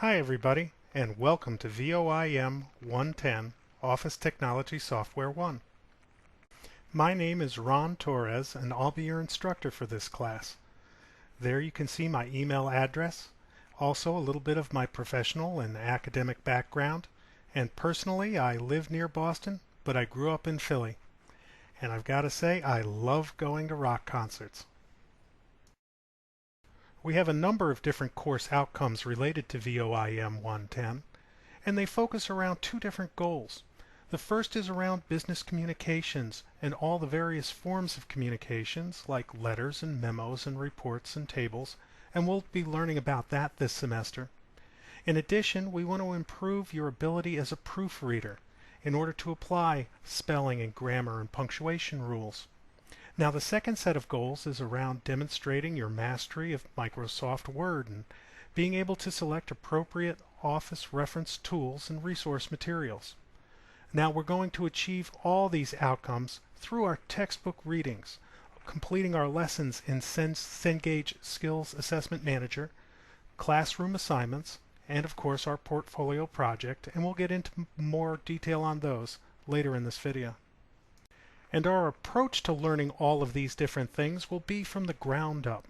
Hi everybody, and welcome to VOIM 110 Office Technology Software 1. My name is Ron Torres, and I'll be your instructor for this class. There you can see my email address, also a little bit of my professional and academic background, and personally I live near Boston, but I grew up in Philly. And I've got to say, I love going to rock concerts. We have a number of different course outcomes related to VOIM 110, and they focus around two different goals. The first is around business communications and all the various forms of communications like letters and memos and reports and tables, and we'll be learning about that this semester. In addition, we want to improve your ability as a proofreader in order to apply spelling and grammar and punctuation rules. Now the second set of goals is around demonstrating your mastery of Microsoft Word and being able to select appropriate Office reference tools and resource materials. Now we're going to achieve all these outcomes through our textbook readings, completing our lessons in Cengage Skills Assessment Manager, classroom assignments, and of course our portfolio project, and we'll get into more detail on those later in this video. And our approach to learning all of these different things will be from the ground up.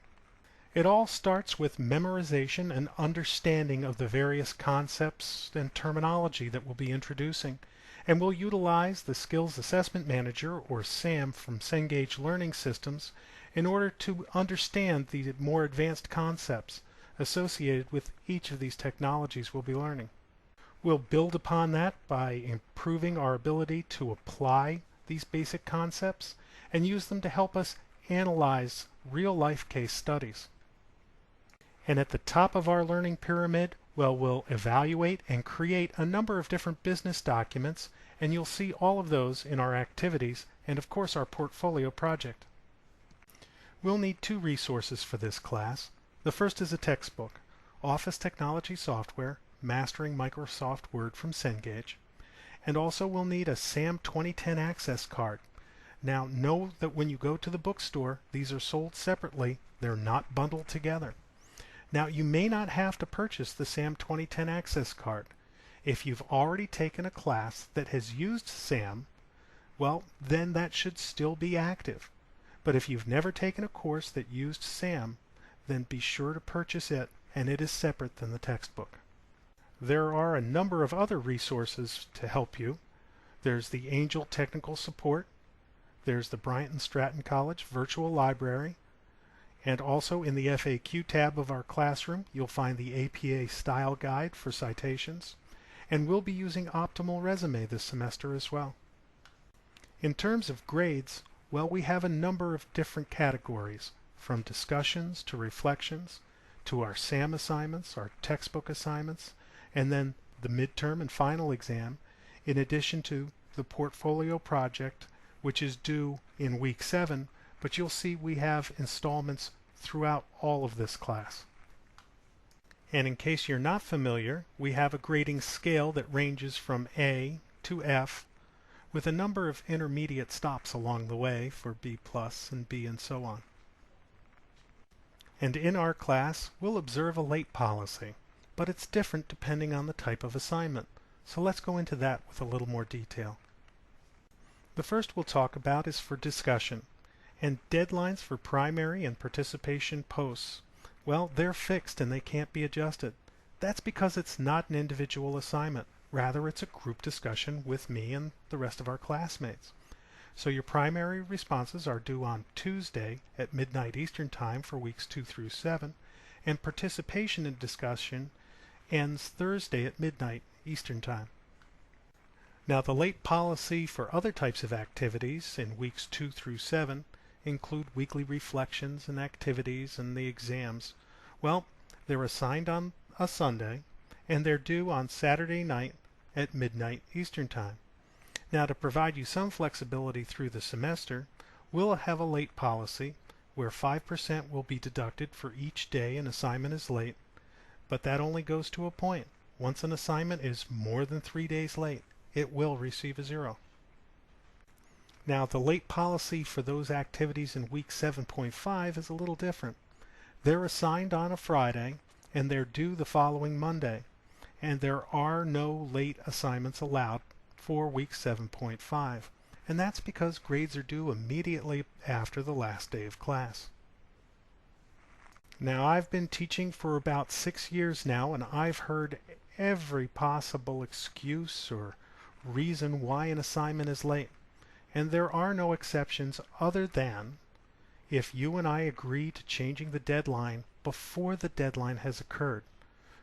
It all starts with memorization and understanding of the various concepts and terminology that we'll be introducing, and we'll utilize the Skills Assessment Manager, or SAM, from Cengage Learning Systems in order to understand the more advanced concepts associated with each of these technologies we'll be learning. We'll build upon that by improving our ability to apply these basic concepts and use them to help us analyze real-life case studies. And at the top of our learning pyramid, well, we'll evaluate and create a number of different business documents, and you'll see all of those in our activities and of course our portfolio project. We'll need two resources for this class. The first is a textbook, Office Technology Software, Mastering Microsoft Word from Cengage. And also we'll need a SAM 2010 access card. Now know that when you go to the bookstore, these are sold separately. They're not bundled together. Now you may not have to purchase the SAM 2010 access card. If you've already taken a class that has used SAM, well, then that should still be active. But if you've never taken a course that used SAM, then be sure to purchase it, and it is separate than the textbook. There are a number of other resources to help you. There's the Angel Technical Support, there's the Bryant and Stratton College Virtual Library, and also in the FAQ tab of our classroom you'll find the APA Style Guide for citations, and we'll be using Optimal Resume this semester as well. In terms of grades, well, we have a number of different categories, from discussions to reflections, to our SAM assignments, our textbook assignments, and then the midterm and final exam, in addition to the portfolio project, which is due in week 7, but you'll see we have installments throughout all of this class. And in case you're not familiar, we have a grading scale that ranges from A to F, with a number of intermediate stops along the way for B+ and B and so on. And in our class, we'll observe a late policy, but it's different depending on the type of assignment. So let's go into that with a little more detail. The first we'll talk about is for discussion, and deadlines for primary and participation posts. Well, they're fixed and they can't be adjusted. That's because it's not an individual assignment. Rather, it's a group discussion with me and the rest of our classmates. So your primary responses are due on Tuesday at midnight Eastern Time for weeks 2 through 7, and participation in discussion ends Thursday at midnight Eastern Time. Now the late policy for other types of activities in weeks 2 through 7 include weekly reflections and activities and the exams. Well, they're assigned on a Sunday and they're due on Saturday night at midnight Eastern Time. Now to provide you some flexibility through the semester, we'll have a late policy where 5% will be deducted for each day an assignment is late, but that only goes to a point. Once an assignment is more than 3 days late, it will receive a 0. Now the late policy for those activities in week 7.5 is a little different. They're assigned on a Friday and they're due the following Monday. and there are no late assignments allowed for week 7.5, and that's because grades are due immediately after the last day of class. Now, I've been teaching for about 6 years now, and I've heard every possible excuse or reason why an assignment is late, and there are no exceptions other than if you and I agree to changing the deadline before the deadline has occurred.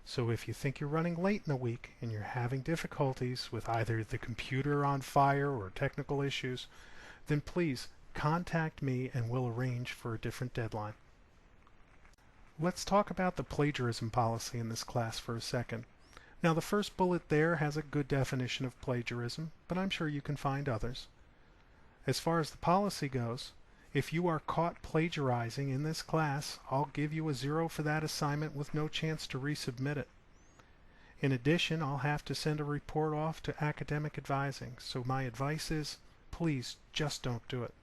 So if you think you're running late in a week and you're having difficulties with either the computer on fire or technical issues, then please contact me and we'll arrange for a different deadline. Let's talk about the plagiarism policy in this class for a second. Now, the first bullet there has a good definition of plagiarism, but I'm sure you can find others. As far as the policy goes, if you are caught plagiarizing in this class, I'll give you a 0 for that assignment with no chance to resubmit it. In addition, I'll have to send a report off to academic advising, so my advice is, please just don't do it.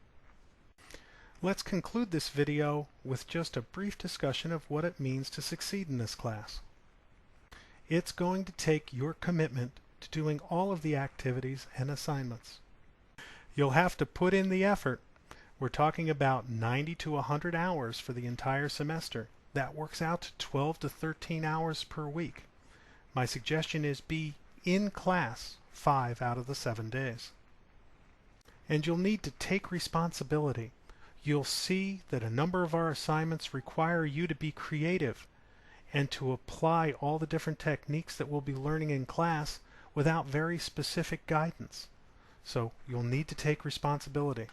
Let's conclude this video with just a brief discussion of what it means to succeed in this class. It's going to take your commitment to doing all of the activities and assignments. You'll have to put in the effort. We're talking about 90 to 100 hours for the entire semester. That works out to 12 to 13 hours per week. My suggestion is be in class 5 out of the 7 days. And you'll need to take responsibility. You'll see that a number of our assignments require you to be creative and to apply all the different techniques that we'll be learning in class without very specific guidance. So you'll need to take responsibility.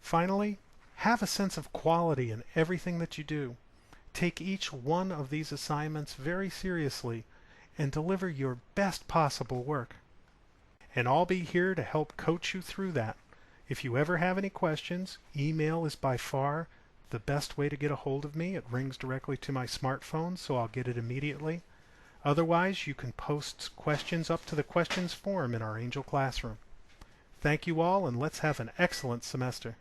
Finally, have a sense of quality in everything that you do. Take each one of these assignments very seriously and deliver your best possible work. And I'll be here to help coach you through that. If you ever have any questions, email is by far the best way to get a hold of me. It rings directly to my smartphone, so I'll get it immediately. Otherwise, you can post questions up to the questions forum in our Angel Classroom. Thank you all, and let's have an excellent semester.